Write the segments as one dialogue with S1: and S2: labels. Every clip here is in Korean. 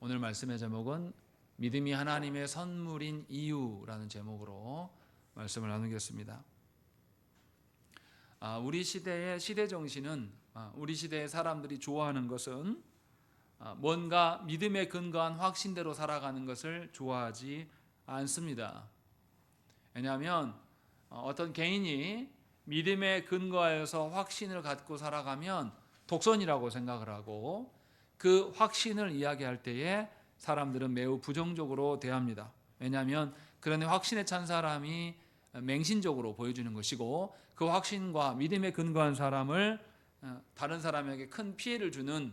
S1: 오늘 말씀의 제목은 믿음이 하나님의 선물인 이유라는 제목으로 말씀을 나누겠습니다. 우리 시대의 시대 정신은 우리 시대의 사람들이 좋아하는 것은 뭔가 믿음에 근거한 확신대로 살아가는 것을 좋아하지 않습니다. 왜냐하면 어떤 개인이 믿음에 근거하여서 확신을 갖고 살아가면 독선이라고 생각을 하고 그 확신을 이야기할 때에 사람들은 매우 부정적으로 대합니다. 왜냐하면 그런 확신에 찬 사람이 맹신적으로 보여주는 것이고 그 확신과 믿음에 근거한 사람을 다른 사람에게 큰 피해를 주는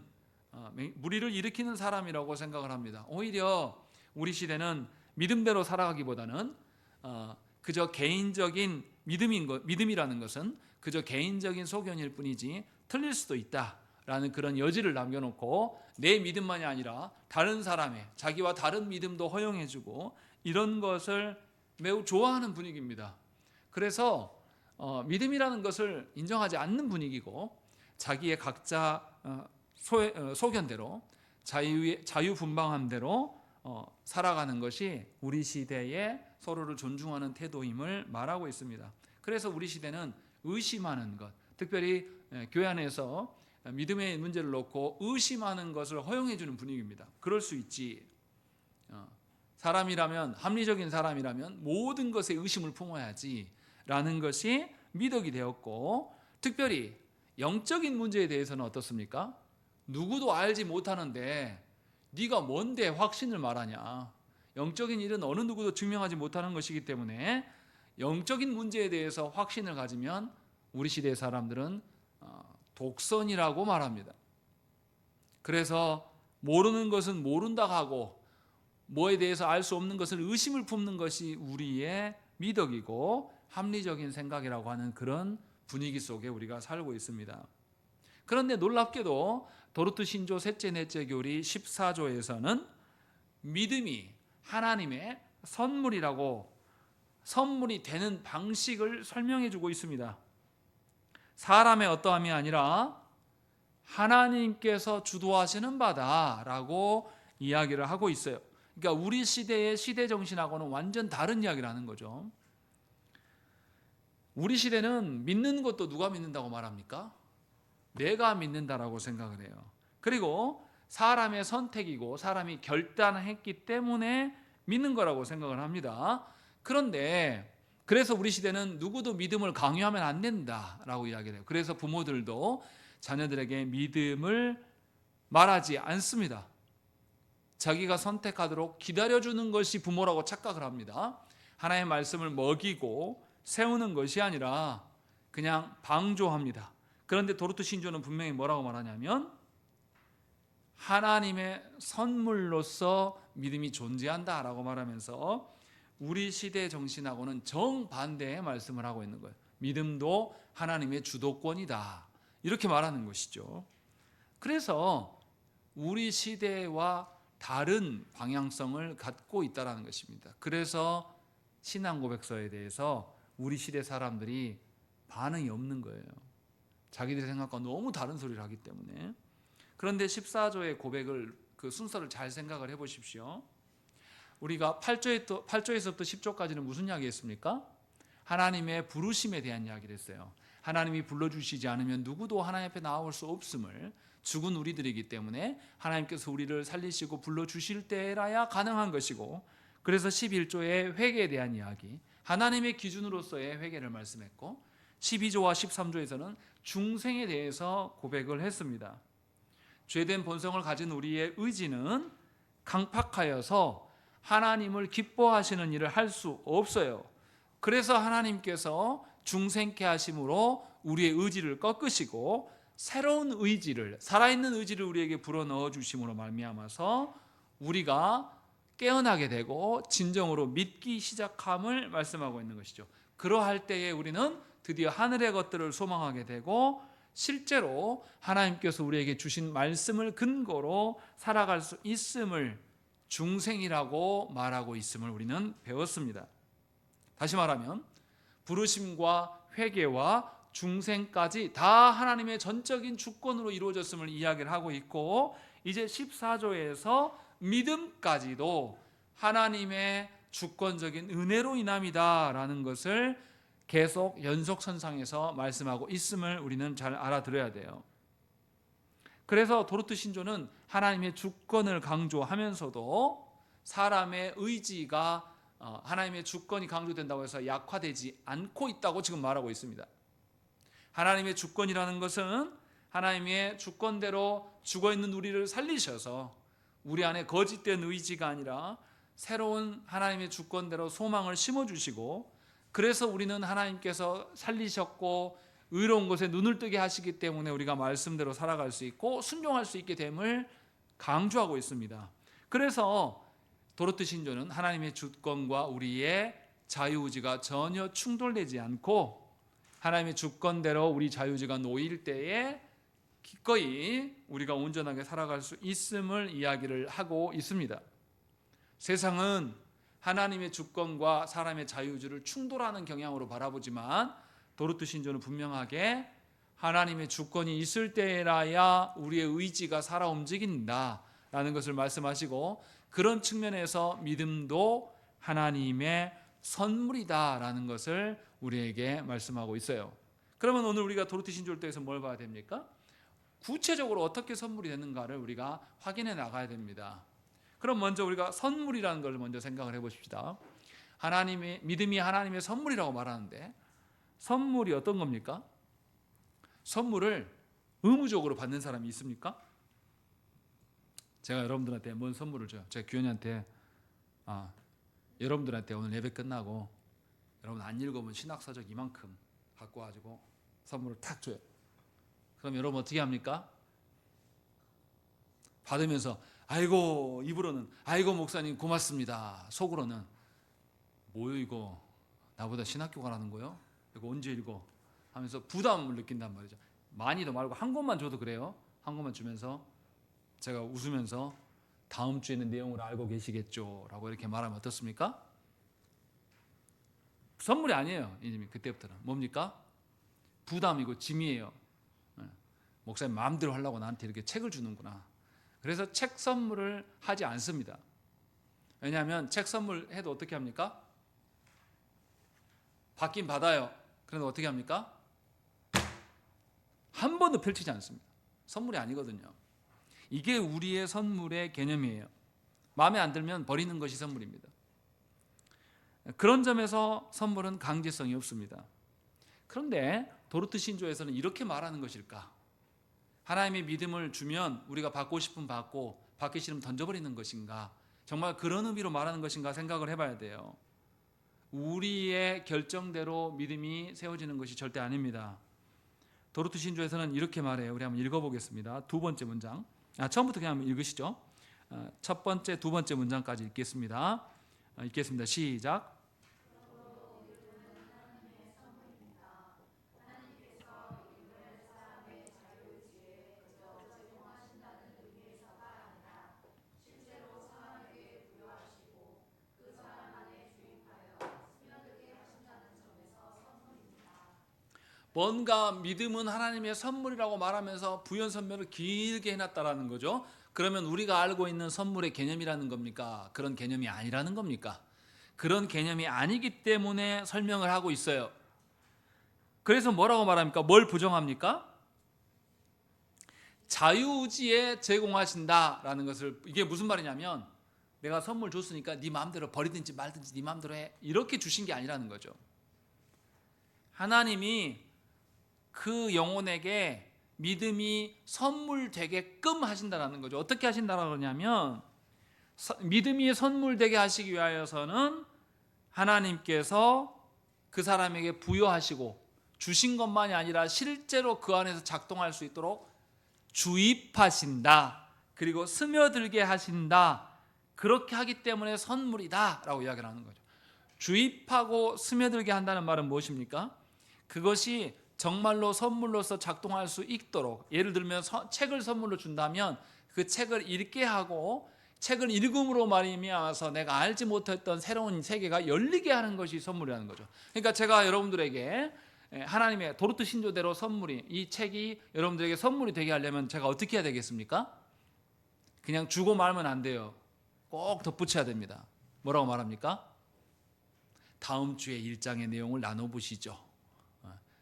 S1: 무리를 일으키는 사람이라고 생각을 합니다. 오히려 우리 시대는 믿음대로 살아가기보다는 그저 개인적인 믿음이라는 것은 그저 개인적인 소견일 뿐이지 틀릴 수도 있다라는 그런 여지를 남겨놓고 내 믿음만이 아니라 다른 사람의 자기와 다른 믿음도 허용해주고 이런 것을 매우 좋아하는 분위기입니다. 그래서 믿음이라는 것을 인정하지 않는 분위기고 자기의 각자 소견대로 자유분방함대로 살아가는 것이 우리 시대의 서로를 존중하는 태도임을 말하고 있습니다. 그래서 우리 시대는 의심하는 것, 특별히 교회 안에서 믿음의 문제를 놓고 의심하는 것을 허용해 주는 분위기입니다. 그럴 수 있지. 사람이라면, 합리적인 사람이라면 모든 것에 의심을 품어야지 라는 것이 미덕이 되었고, 특별히 영적인 문제에 대해서는 어떻습니까? 누구도 알지 못하는데 네가 뭔데 확신을 말하냐. 영적인 일은 어느 누구도 증명하지 못하는 것이기 때문에 영적인 문제에 대해서 확신을 가지면 우리 시대의 사람들은 독선이라고 말합니다. 그래서 모르는 것은 모른다 하고 뭐에 대해서 알 수 없는 것을 의심을 품는 것이 우리의 미덕이고 합리적인 생각이라고 하는 그런 분위기 속에 우리가 살고 있습니다. 그런데 놀랍게도 도르트 신조 셋째 넷째 교리 14조에서는 믿음이 하나님의 선물이 되는 방식을 설명해 주고 있습니다. 사람의 어떠함이 아니라 하나님께서 주도하시는 바다라고 이야기를 하고 있어요. 그러니까 우리 시대의 시대 정신하고는 완전 다른 이야기를 하는 거죠. 우리 시대는 믿는 것도 누가 믿는다고 말합니까? 내가 믿는다라고 생각을 해요. 그리고 사람의 선택이고 사람이 결단했기 때문에 믿는 거라고 생각을 합니다. 그런데 그래서 우리 시대는 누구도 믿음을 강요하면 안 된다라고 이야기를 해요. 그래서 부모들도 자녀들에게 믿음을 말하지 않습니다. 자기가 선택하도록 기다려주는 것이 부모라고 착각을 합니다. 하나님의 말씀을 먹이고 세우는 것이 아니라 그냥 방조합니다. 그런데 도르트 신조는 분명히 뭐라고 말하냐면 하나님의 선물로서 믿음이 존재한다라고 말하면서 우리 시대 정신하고는 정반대의 말씀을 하고 있는 거예요. 믿음도 하나님의 주도권이다. 이렇게 말하는 것이죠. 그래서 우리 시대와 다른 방향성을 갖고 있다는 것입니다. 그래서 신앙 고백서에 대해서 우리 시대 사람들이 반응이 없는 거예요. 자기들 생각과 너무 다른 소리를 하기 때문에. 그런데 14조의 고백을 그 순서를 잘 생각을 해보십시오. 우리가 8조에서부터 10조까지는 무슨 이야기했습니까? 하나님의 부르심에 대한 이야기를 했어요. 하나님이 불러주시지 않으면 누구도 하나님 앞에 나올 수 없음을, 죽은 우리들이기 때문에 하나님께서 우리를 살리시고 불러주실 때라야 가능한 것이고, 그래서 11조의 회개에 대한 이야기, 하나님의 기준으로서의 회개를 말씀했고, 12조와 13조에서는 중생에 대해서 고백을 했습니다. 죄된 본성을 가진 우리의 의지는 강팍하여서 하나님을 기뻐하시는 일을 할 수 없어요. 그래서 하나님께서 중생케 하심으로 우리의 의지를 꺾으시고 새로운 의지를, 살아있는 의지를 우리에게 불어넣어 주심으로 말미암아서 우리가 깨어나게 되고 진정으로 믿기 시작함을 말씀하고 있는 것이죠. 그러할 때에 우리는 드디어 하늘의 것들을 소망하게 되고 실제로 하나님께서 우리에게 주신 말씀을 근거로 살아갈 수 있음을 중생이라고 말하고 있음을 우리는 배웠습니다. 다시 말하면 부르심과 회개와 중생까지 다 하나님의 전적인 주권으로 이루어졌음을 이야기를 하고 있고, 이제 14조에서 믿음까지도 하나님의 주권적인 은혜로 인함이다라는 것을 계속 연속선상에서 말씀하고 있음을 우리는 잘 알아들어야 돼요. 그래서 도르트 신조는 하나님의 주권을 강조하면서도 사람의 의지가 하나님의 주권이 강조된다고 해서 약화되지 않고 있다고 지금 말하고 있습니다. 하나님의 주권이라는 것은 하나님의 주권대로 죽어있는 우리를 살리셔서 우리 안에 거짓된 의지가 아니라 새로운 하나님의 주권대로 소망을 심어주시고, 그래서 우리는 하나님께서 살리셨고 의로운 것에 눈을 뜨게 하시기 때문에 우리가 말씀대로 살아갈 수 있고 순종할 수 있게 됨을 강조하고 있습니다. 그래서 도르트 신조는 하나님의 주권과 우리의 자유의지가 전혀 충돌되지 않고 하나님의 주권대로 우리 자유의지가 놓일 때에 기꺼이 우리가 온전하게 살아갈 수 있음을 이야기를 하고 있습니다. 세상은 하나님의 주권과 사람의 자유의지를 충돌하는 경향으로 바라보지만 도르트 신조는 분명하게 하나님의 주권이 있을 때라야 우리의 의지가 살아 움직인다라는 것을 말씀하시고, 그런 측면에서 믿음도 하나님의 선물이다라는 것을 우리에게 말씀하고 있어요. 그러면 오늘 우리가 도르트 신조를 통해서 뭘 봐야 됩니까? 구체적으로 어떻게 선물이 되는가를 우리가 확인해 나가야 됩니다. 그럼 먼저 우리가 선물이라는 걸 먼저 생각을 해보십시다. 믿음이 하나님의 선물이라고 말하는데 선물이 어떤 겁니까? 선물을 의무적으로 받는 사람이 있습니까? 제가 여러분들한테 뭔 선물을 줘요? 제가 규현이한테 여러분들한테 오늘 예배 끝나고 여러분 안 읽어본 신학서적 이만큼 갖고 와가지고 선물을 탁 줘요. 그럼 여러분 어떻게 합니까? 받으면서 아이고, 입으로는 아이고 목사님 고맙습니다, 속으로는 뭐요 이거 나보다 신학교 가라는 거요? 이거 언제 읽어? 하면서 부담을 느낀단 말이죠. 많이도 말고 한 권만 줘도 그래요. 한 권만 주면서 제가 웃으면서 다음 주에는 내용을 알고 계시겠죠 라고 이렇게 말하면 어떻습니까? 선물이 아니에요. 이미 그때부터는 뭡니까? 부담이고 짐이에요. 목사님 마음대로 하려고 나한테 이렇게 책을 주는구나. 그래서 책 선물을 하지 않습니다. 왜냐하면 책 선물해도 어떻게 합니까? 받긴 받아요. 그런데 어떻게 합니까? 한 번도 펼치지 않습니다. 선물이 아니거든요. 이게 우리의 선물의 개념이에요. 마음에 안 들면 버리는 것이 선물입니다. 그런 점에서 선물은 강제성이 없습니다. 그런데 도르트 신조에서는 이렇게 말하는 것일까? 하나님의 믿음을 주면 우리가 받고 싶으면 받고 받기 싫으면 던져버리는 것인가? 정말 그런 의미로 말하는 것인가 생각을 해봐야 돼요. 우리의 결정대로 믿음이 세워지는 것이 절대 아닙니다. 도르트 신조에서는 이렇게 말해요. 우리 한번 읽어보겠습니다. 두 번째 문장. 처음부터 그냥 한번 읽으시죠. 첫 번째, 두 번째 문장까지 읽겠습니다. 읽겠습니다. 시작. 뭔가 믿음은 하나님의 선물이라고 말하면서 부연 설명을 길게 해놨다라는 거죠. 그러면 우리가 알고 있는 선물의 개념이라는 겁니까? 그런 개념이 아니라는 겁니까? 그런 개념이 아니기 때문에 설명을 하고 있어요. 그래서 뭐라고 말합니까? 뭘 부정합니까? 자유의지에 제공하신다라는 것을, 이게 무슨 말이냐면 내가 선물 줬으니까 네 마음대로 버리든지 말든지 네 마음대로 해, 이렇게 주신 게 아니라는 거죠. 하나님이 그 영혼에게 믿음이 선물되게끔 하신다는 거죠. 어떻게 하신다고 하냐면 믿음이 선물되게 하시기 위하여서는 하나님께서 그 사람에게 부여하시고 주신 것만이 아니라 실제로 그 안에서 작동할 수 있도록 주입하신다. 그리고 스며들게 하신다. 그렇게 하기 때문에 선물이다 라고 이야기를 하는 거죠. 주입하고 스며들게 한다는 말은 무엇입니까? 그것이 정말로 선물로서 작동할 수 있도록, 예를 들면 책을 선물로 준다면 그 책을 읽게 하고 책을 읽음으로 말미암아서 내가 알지 못했던 새로운 세계가 열리게 하는 것이 선물이라는 거죠. 그러니까 제가 여러분들에게 하나님의 도르트 신조대로 선물이, 이 책이 여러분들에게 선물이 되게 하려면 제가 어떻게 해야 되겠습니까? 그냥 주고 말면 안 돼요. 꼭 덧붙여야 됩니다. 뭐라고 말합니까? 다음 주에 1장의 내용을 나눠보시죠.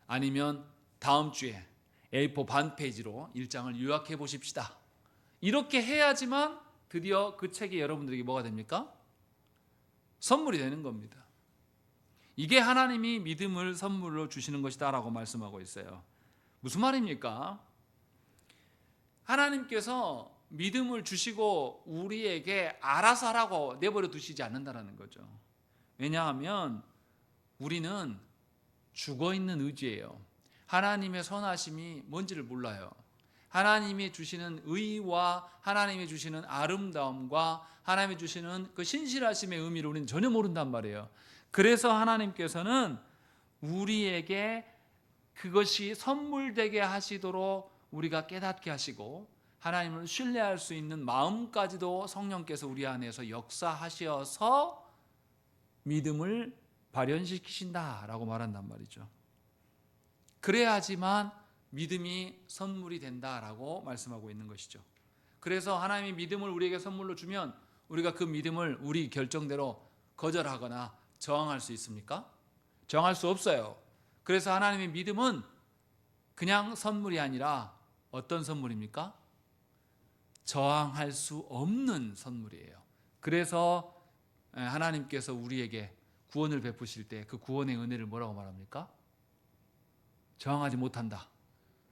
S1: 아니면 다음 주에 A4 반 페이지로 1장을 요약해 보십시다. 이렇게 해야지만 드디어 그 책이 여러분들에게 뭐가 됩니까? 선물이 되는 겁니다. 이게 하나님이 믿음을 선물로 주시는 것이다 라고 말씀하고 있어요. 무슨 말입니까? 하나님께서 믿음을 주시고 우리에게 알아서 하라고 내버려 두시지 않는다는 거죠. 왜냐하면 우리는 죽어있는 의지예요. 하나님의 선하심이 뭔지를 몰라요. 하나님이 주시는 의와 하나님이 주시는 아름다움과 하나님이 주시는 그 신실하심의 의미를 우리는 전혀 모른단 말이에요. 그래서 하나님께서는 우리에게 그것이 선물되게 하시도록 우리가 깨닫게 하시고 하나님을 신뢰할 수 있는 마음까지도 성령께서 우리 안에서 역사하셔서 믿음을 발현시키신다라고 말한단 말이죠. 그래야지만 믿음이 선물이 된다라고 말씀하고 있는 것이죠. 그래서 하나님이 믿음을 우리에게 선물로 주면 우리가 그 믿음을 우리 결정대로 거절하거나 저항할 수 있습니까? 저항할 수 없어요. 그래서 하나님의 믿음은 그냥 선물이 아니라 어떤 선물입니까? 저항할 수 없는 선물이에요. 그래서 하나님께서 우리에게 구원을 베푸실 때 그 구원의 은혜를 뭐라고 말합니까? 저항하지 못한다.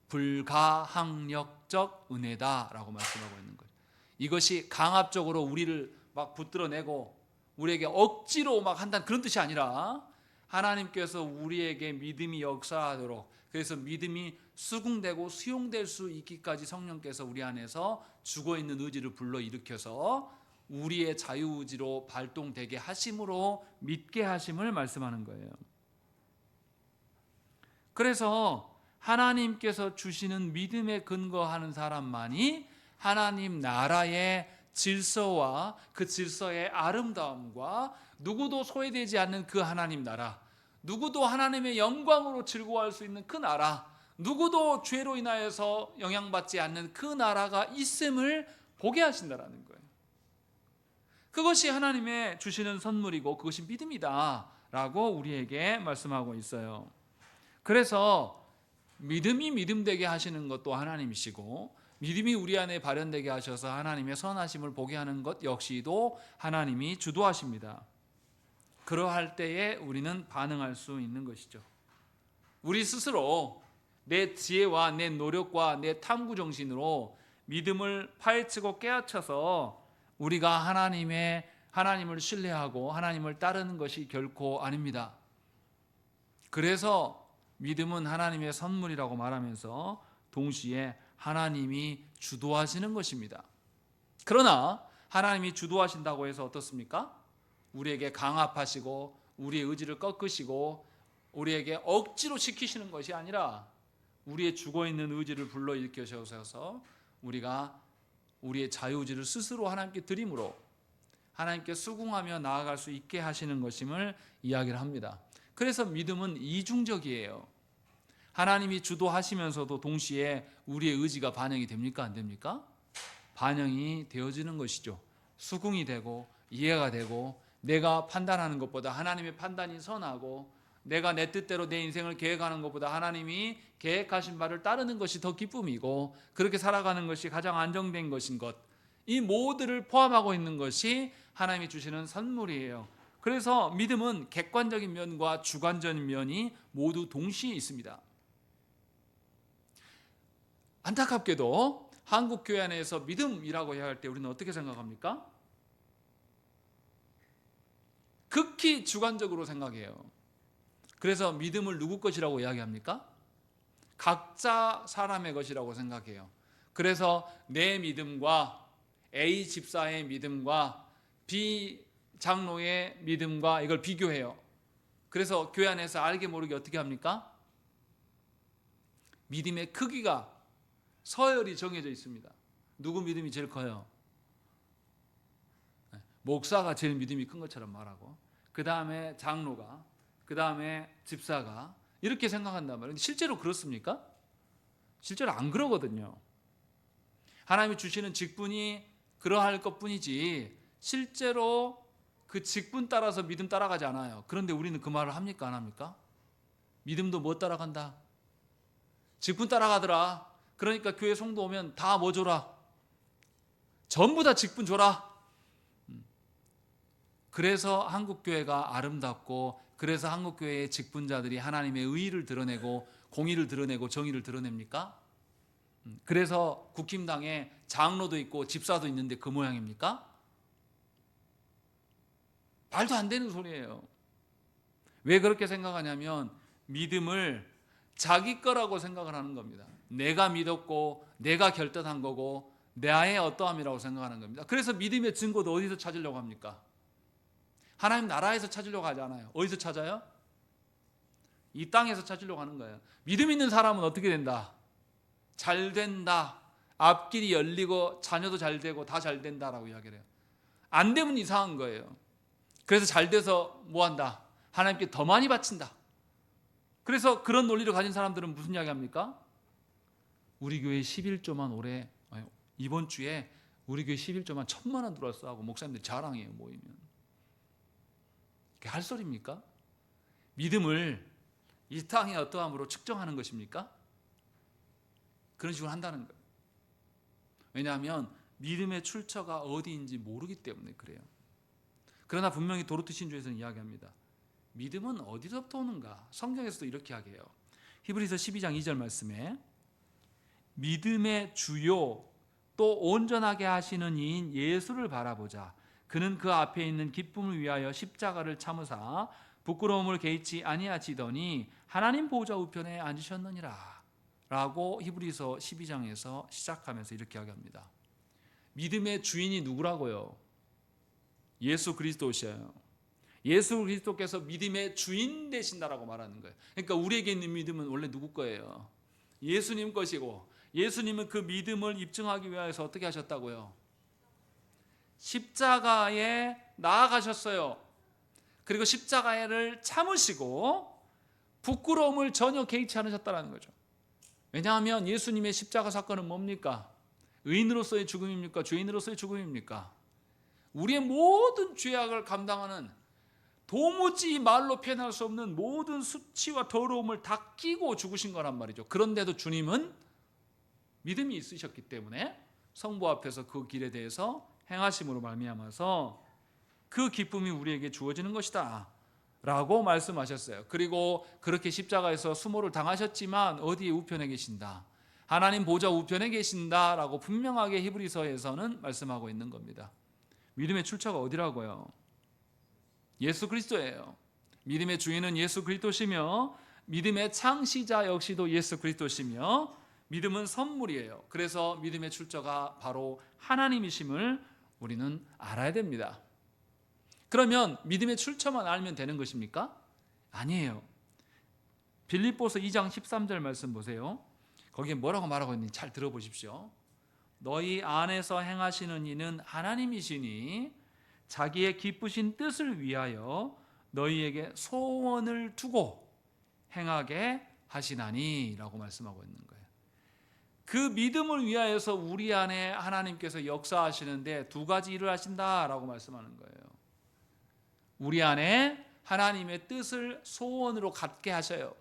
S1: 불가항력적 은혜다라고 말씀하고 있는 거예요. 이것이 강압적으로 우리를 막 붙들어내고 우리에게 억지로 막 한다는 그런 뜻이 아니라 하나님께서 우리에게 믿음이 역사하도록, 그래서 믿음이 수긍되고 수용될 수 있기까지 성령께서 우리 안에서 죽어있는 의지를 불러일으켜서 우리의 자유의지로 발동되게 하심으로 믿게 하심을 말씀하는 거예요. 그래서 하나님께서 주시는 믿음에 근거하는 사람만이 하나님 나라의 질서와 그 질서의 아름다움과 누구도 소외되지 않는 그 하나님 나라, 누구도 하나님의 영광으로 즐거워할 수 있는 그 나라, 누구도 죄로 인하여서 영향받지 않는 그 나라가 있음을 보게 하신다라는 거예요. 그것이 하나님의 주시는 선물이고 그것이 믿음이다 라고 우리에게 말씀하고 있어요. 그래서 믿음이 믿음되게 하시는 것도 하나님이시고 믿음이 우리 안에 발현되게 하셔서 하나님의 선하심을 보게 하는 것 역시도 하나님이 주도하십니다. 그러할 때에 우리는 반응할 수 있는 것이죠. 우리 스스로 내 지혜와 내 노력과 내 탐구 정신으로 믿음을 파헤치고 깨우쳐서 우리가 하나님을 신뢰하고 하나님을 따르는 것이 결코 아닙니다. 그래서 믿음은 하나님의 선물이라고 말하면서 동시에 하나님이 주도하시는 것입니다. 그러나 하나님이 주도하신다고 해서 어떻습니까? 우리에게 강압하시고 우리의 의지를 꺾으시고 우리에게 억지로 시키시는 것이 아니라 우리의 죽어있는 의지를 불러일으키셔서 우리가 우리의 자유의지를 스스로 하나님께 드림으로 하나님께 수긍하며 나아갈 수 있게 하시는 것임을 이야기를 합니다. 그래서 믿음은 이중적이에요. 하나님이 주도하시면서도 동시에 우리의 의지가 반영이 됩니까? 안 됩니까? 반영이 되어지는 것이죠. 수긍이 되고 이해가 되고 내가 판단하는 것보다 하나님의 판단이 선하고 내가 내 뜻대로 내 인생을 계획하는 것보다 하나님이 계획하신 바를 따르는 것이 더 기쁨이고 그렇게 살아가는 것이 가장 안정된 것인 것, 이 모두를 포함하고 있는 것이 하나님이 주시는 선물이에요. 그래서 믿음은 객관적인 면과 주관적인 면이 모두 동시에 있습니다. 안타깝게도 한국 교회 안에서 믿음이라고 해야 할 때 우리는 어떻게 생각합니까? 극히 주관적으로 생각해요. 그래서 믿음을 누구 것이라고 이야기합니까? 각자 사람의 것이라고 생각해요. 그래서 내 믿음과 A 집사의 믿음과 B 장로의 믿음과 이걸 비교해요. 그래서 교회 안에서 알게 모르게 어떻게 합니까? 믿음의 크기가 서열이 정해져 있습니다. 누구 믿음이 제일 커요? 목사가 제일 믿음이 큰 것처럼 말하고 그 다음에 장로가, 그 다음에 집사가 이렇게 생각한단 말이에요. 실제로 그렇습니까? 실제로 안 그러거든요. 하나님이 주시는 직분이 그러할 것뿐이지 실제로 그 직분 따라서 믿음 따라가지 않아요. 그런데 우리는 그 말을 합니까? 안 합니까? 믿음도 뭐 따라간다? 직분 따라가더라. 그러니까 교회 성도 오면 다 뭐 줘라? 전부 다 직분 줘라. 그래서 한국교회가 아름답고, 그래서 한국교회의 직분자들이 하나님의 의의를 드러내고 공의를 드러내고 정의를 드러냅니까? 그래서 국힘당에 장로도 있고 집사도 있는데 그 모양입니까? 말도 안 되는 소리예요. 왜 그렇게 생각하냐면 믿음을 자기 거라고 생각을 하는 겁니다. 내가 믿었고 내가 결단한 거고 나의 어떠함이라고 생각하는 겁니다. 그래서 믿음의 증거도 어디서 찾으려고 합니까? 하나님 나라에서 찾으려고 하지 않아요. 어디서 찾아요? 이 땅에서 찾으려고 하는 거예요. 믿음 있는 사람은 어떻게 된다? 잘 된다. 앞길이 열리고 자녀도 잘 되고 다 잘 된다라고 이야기를 해요. 안 되면 이상한 거예요. 그래서 잘 돼서 뭐 한다? 하나님께 더 많이 바친다. 그래서 그런 논리를 가진 사람들은 무슨 이야기 합니까? 우리 교회 11조만 올해, 이번 주에 우리 교회 11조만 1,000만 원 들어왔어 하고 목사님들 자랑해요. 모이면. 그게 할 소리입니까? 믿음을 이 땅의 어떠함으로 측정하는 것입니까? 그런 식으로 한다는 거예요. 왜냐하면 믿음의 출처가 어디인지 모르기 때문에 그래요. 그러나 분명히 도르트 신주에서는 이야기합니다. 믿음은 어디서부터 오는가? 성경에서도 이렇게 이야기해요. 히브리서 12장 2절 말씀에 믿음의 주요 또 온전하게 하시는 이인 예수를 바라보자. 그는 그 앞에 있는 기쁨을 위하여 십자가를 참으사 부끄러움을 개의치 아니하시더니 하나님 보좌 우편에 앉으셨느니라 라고 히브리서 12장에서 시작하면서 이렇게 이야기합니다. 믿음의 주인이 누구라고요? 예수 그리스도시에요. 예수 그리스도께서 믿음의 주인 되신다라고 말하는 거예요. 그러니까 우리에게 있는 믿음은 원래 누구 거예요? 예수님 것이고, 예수님은 그 믿음을 입증하기 위해서 어떻게 하셨다고요? 십자가에 나아가셨어요. 그리고 십자가를 참으시고 부끄러움을 전혀 개의치 않으셨다는 거죠. 왜냐하면 예수님의 십자가 사건은 뭡니까? 의인으로서의 죽음입니까? 죄인으로서의 죽음입니까? 우리의 모든 죄악을 감당하는, 도무지 말로 표현할 수 없는 모든 수치와 더러움을 다 끼고 죽으신 거란 말이죠. 그런데도 주님은 믿음이 있으셨기 때문에 성부 앞에서 그 길에 대해서 행하심으로 말미암아서 그 기쁨이 우리에게 주어지는 것이다 라고 말씀하셨어요. 그리고 그렇게 십자가에서 수모를 당하셨지만 어디에 우편에 계신다? 하나님 보좌 우편에 계신다 라고 분명하게 히브리서에서는 말씀하고 있는 겁니다. 믿음의 출처가 어디라고요? 예수 그리스도예요. 믿음의 주인은 예수 그리스도시며 믿음의 창시자 역시도 예수 그리스도시며 믿음은 선물이에요. 그래서 믿음의 출처가 바로 하나님이심을 우리는 알아야 됩니다. 그러면 믿음의 출처만 알면 되는 것입니까? 아니에요. 빌립보서 2장 13절 말씀 보세요. 거기에 뭐라고 말하고 있는지 잘 들어보십시오. 너희 안에서 행하시는 이는 하나님이시니 자기의 기쁘신 뜻을 위하여 너희에게 소원을 두고 행하게 하시나니 라고 말씀하고 있는 거예요. 그 믿음을 위하여서 우리 안에 하나님께서 역사하시는데 두 가지 일을 하신다라고 말씀하는 거예요. 우리 안에 하나님의 뜻을 소원으로 갖게 하셔요.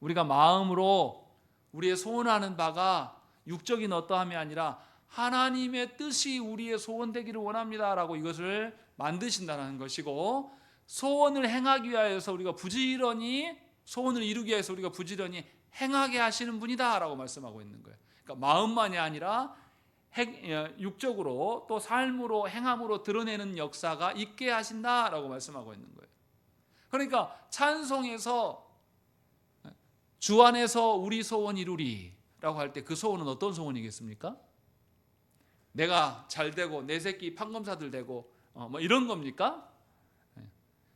S1: 우리가 마음으로 우리의 소원하는 바가 육적인 어떠함이 아니라 하나님의 뜻이 우리의 소원되기를 원합니다라고 이것을 만드신다는 것이고, 소원을 행하기 위하여서 우리가 부지런히, 소원을 이루기 위해서 우리가 부지런히 행하게 하시는 분이다라고 말씀하고 있는 거예요. 그러니까 마음만이 아니라 육적으로 또 삶으로 행함으로 드러내는 역사가 있게 하신다라고 말씀하고 있는 거예요. 그러니까 찬송에서 주 안에서 우리 소원 이루리 라고 할 때 그 소원은 어떤 소원이겠습니까? 내가 잘 되고 내 새끼 판검사들 되고 뭐 이런 겁니까?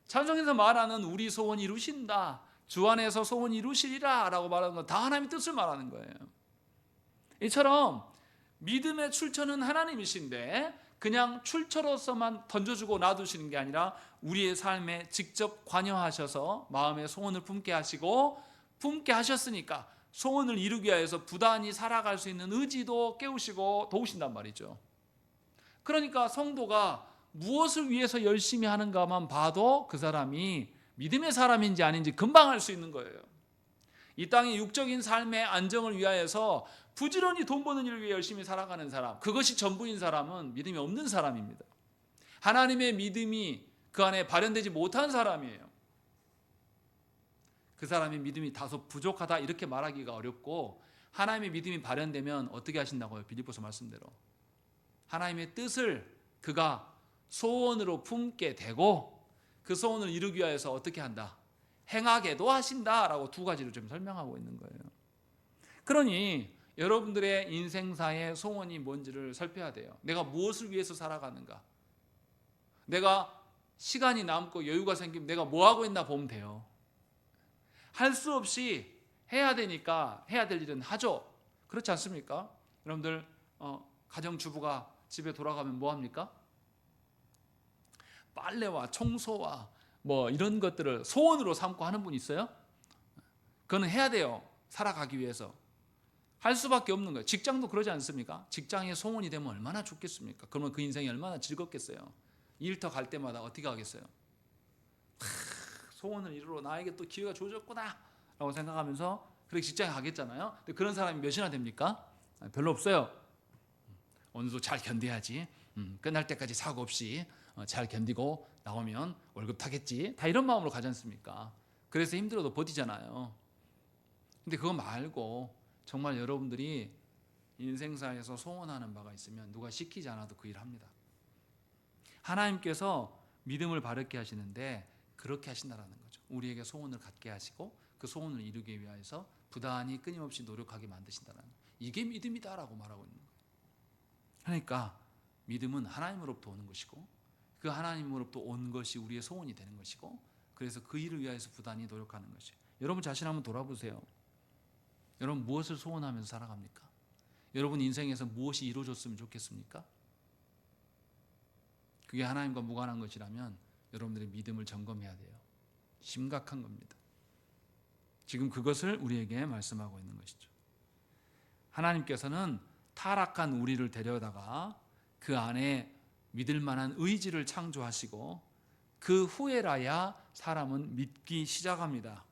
S1: 찬송에서 말하는 우리 소원 이루신다, 주 안에서 소원 이루시리라 라고 말하는 건 다 하나님의 뜻을 말하는 거예요. 이처럼 믿음의 출처는 하나님이신데 그냥 출처로서만 던져주고 놔두시는 게 아니라 우리의 삶에 직접 관여하셔서 마음의 소원을 품게 하시고, 품게 하셨으니까 소원을 이루기 위해서 부단히 살아갈 수 있는 의지도 깨우시고 도우신단 말이죠. 그러니까 성도가 무엇을 위해서 열심히 하는가만 봐도 그 사람이 믿음의 사람인지 아닌지 금방 알 수 있는 거예요. 이 땅의 육적인 삶의 안정을 위하여서 부지런히 돈 버는 일을 위해 열심히 살아가는 사람, 그것이 전부인 사람은 믿음이 없는 사람입니다. 하나님의 믿음이 그 안에 발현되지 못한 사람이에요. 그 사람의 믿음이 다소 부족하다 이렇게 말하기가 어렵고, 하나님의 믿음이 발현되면 어떻게 하신다고요? 빌립보서 말씀대로 하나님의 뜻을 그가 소원으로 품게 되고, 그 소원을 이루기 위해서 어떻게 한다? 행하게도 하신다라고 두 가지로 좀 설명하고 있는 거예요. 그러니 여러분들의 인생사의 소원이 뭔지를 살펴야 돼요. 내가 무엇을 위해서 살아가는가? 내가 시간이 남고 여유가 생기면 내가 뭐 하고 있나 보면 돼요. 할 수 없이 해야 되니까 해야 될 일은 하죠. 그렇지 않습니까? 여러분들 가정주부가 집에 돌아가면 뭐 합니까? 빨래와 청소와 뭐 이런 것들을 소원으로 삼고 하는 분 있어요? 그거는 해야 돼요. 살아가기 위해서. 할 수밖에 없는 거예요. 직장도 그러지 않습니까? 직장에 소원이 되면 얼마나 좋겠습니까? 그러면 그 인생이 얼마나 즐겁겠어요. 일터 갈 때마다 어떻게 하겠어요? 소원을 이루러 나에게 또 기회가 주어졌구나 라고 생각하면서 그렇게 직장에 가겠잖아요. 근데 그런 사람이 몇이나 됩니까? 별로 없어요. 어느 정도 잘 견뎌야지. 끝날 때까지 사고 없이 잘 견디고 나오면 월급 타겠지. 다 이런 마음으로 가지 않습니까? 그래서 힘들어도 버티잖아요. 근데 그거 말고 정말 여러분들이 인생사에서 소원하는 바가 있으면 누가 시키지 않아도 그 일을 합니다. 하나님께서 믿음을 바르게 하시는데 그렇게 하신다라는 거죠. 우리에게 소원을 갖게 하시고 그 소원을 이루기 위해서 부단히 끊임없이 노력하게 만드신다는 거예요. 이게 믿음이다라고 말하고 있는 거예요. 그러니까 믿음은 하나님으로부터 오는 것이고, 그 하나님으로부터 온 것이 우리의 소원이 되는 것이고, 그래서 그 일을 위해서 부단히 노력하는 것이에요. 여러분 자신 한번 돌아보세요. 여러분 무엇을 소원하면서 살아갑니까? 여러분 인생에서 무엇이 이루어졌으면 좋겠습니까? 그게 하나님과 무관한 것이라면 여러분들의 믿음을 점검해야 돼요. 심각한 겁니다. 지금 그것을 우리에게 말씀하고 있는 것이죠. 하나님께서는 타락한 우리를 데려다가 그 안에 믿을 만한 의지를 창조하시고 그 후에라야 사람은 믿기 시작합니다.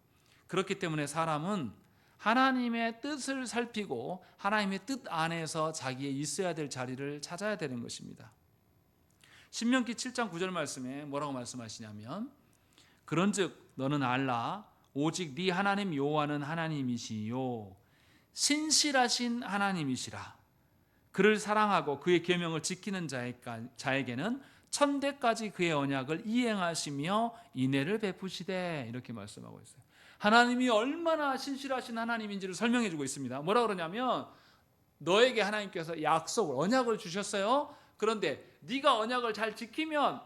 S1: 그렇기 때문에 사람은 하나님의 뜻을 살피고 하나님의 뜻 안에서 자기의 있어야 될 자리를 찾아야 되는 것입니다. 신명기 7장 9절 말씀에 뭐라고 말씀하시냐면, 그런즉 너는 알라 오직 네 하나님 여호와는 하나님이시요 신실하신 하나님이시라. 그를 사랑하고 그의 계명을 지키는 자에게는 천대까지 그의 언약을 이행하시며 인애를 베푸시되, 이렇게 말씀하고 있어요. 하나님이 얼마나 신실하신 하나님인지를 설명해 주고 있습니다. 뭐라 그러냐면, 너에게 하나님께서 약속을, 언약을 주셨어요. 그런데 네가 언약을 잘 지키면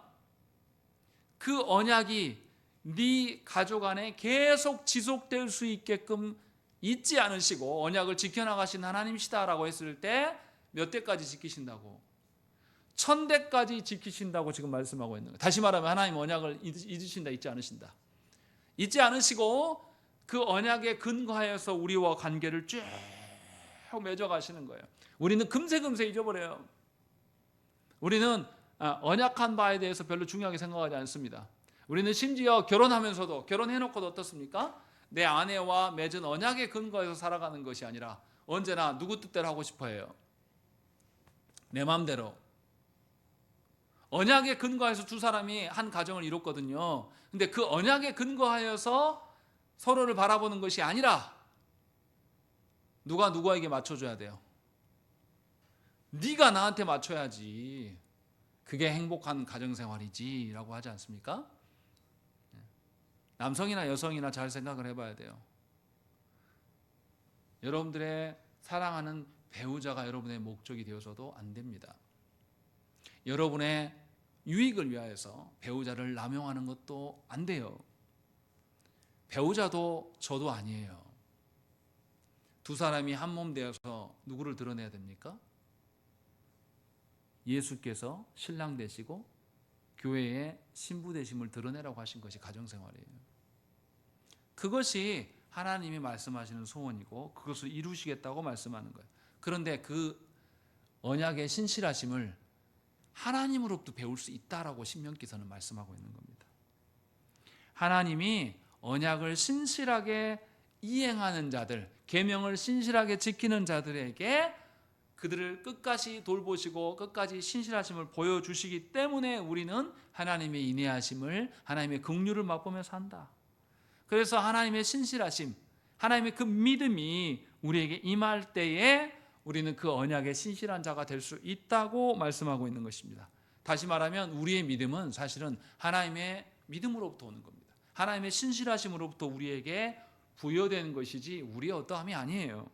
S1: 그 언약이 네 가족 안에 계속 지속될 수 있게끔 잊지 않으시고 언약을 지켜나가신 하나님이시다라고 했을 때 몇 대까지 지키신다고? 1000대까지 지키신다고 지금 말씀하고 있는 거예요. 다시 말하면 하나님 언약을 잊으신다, 잊지 않으신다. 잊지 않으시고 그 언약에 근거하여서 우리와 관계를 쭉 맺어가시는 거예요. 우리는 금세 잊어버려요. 우리는 언약한 바에 대해서 별로 중요하게 생각하지 않습니다. 우리는 심지어 결혼하면서도, 결혼해놓고도 어떻습니까? 내 아내와 맺은 언약에 근거해서 살아가는 것이 아니라 언제나 누구 뜻대로 하고 싶어 해요. 내 마음대로. 언약에 근거해서 두 사람이 한 가정을 이뤘거든요. 근데 그 언약에 근거하여서 서로를 바라보는 것이 아니라 누가 누구에게 맞춰줘야 돼요. 네가 나한테 맞춰야지. 그게 행복한 가정생활이지 라고 하지 않습니까? 남성이나 여성이나 잘 생각을 해봐야 돼요. 여러분들의 사랑하는 배우자가 여러분의 목적이 되어서도 안 됩니다. 여러분의 유익을 위하여서 배우자를 남용하는 것도 안 돼요. 배우자도 저도 아니에요. 두 사람이 한 몸 되어서 누구를 드러내야 됩니까? 예수께서 신랑 되시고 교회의 신부 되심을 드러내라고 하신 것이 가정생활이에요. 그것이 하나님이 말씀하시는 소원이고 그것을 이루시겠다고 말씀하는 거예요. 그런데 그 언약의 신실하심을 하나님으로부터 배울 수 있다라고 신명기서는 말씀하고 있는 겁니다. 하나님이 언약을 신실하게 이행하는 자들, 계명을 신실하게 지키는 자들에게 그들을 끝까지 돌보시고 끝까지 신실하심을 보여주시기 때문에 우리는 하나님의 인내하심을, 하나님의 긍휼을 맛보며 산다. 그래서 하나님의 신실하심, 하나님의 그 믿음이 우리에게 임할 때에 우리는 그 언약의 신실한 자가 될 수 있다고 말씀하고 있는 것입니다. 다시 말하면 우리의 믿음은 사실은 하나님의 믿음으로부터 오는 겁니다. 하나님의 신실하심으로부터 우리에게 부여되는 것이지 우리의 어떠함이 아니에요.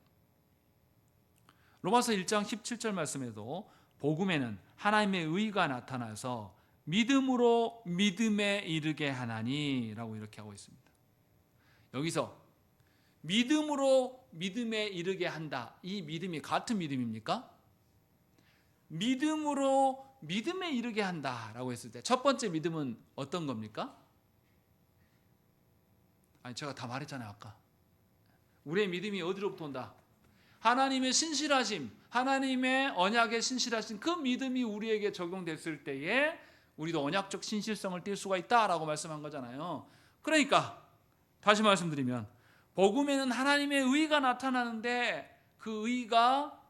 S1: 로마서 1장 17절 말씀에도 복음에는 하나님의 의가 나타나서 믿음으로 믿음에 이르게 하나니 라고 이렇게 하고 있습니다. 여기서 믿음으로 믿음에 이르게 한다. 이 믿음이 같은 믿음입니까? 믿음으로 믿음에 이르게 한다 라고 했을 때 첫 번째 믿음은 어떤 겁니까? 아니 제가 다 말했잖아요 아까. 우리의 믿음이 어디로부터 온다? 하나님의 신실하심, 하나님의 언약의 신실하심, 그 믿음이 우리에게 적용됐을 때에 우리도 언약적 신실성을 띌 수가 있다라고 말씀한 거잖아요. 그러니까 다시 말씀드리면 복음에는 하나님의 의가 나타나는데 그 의가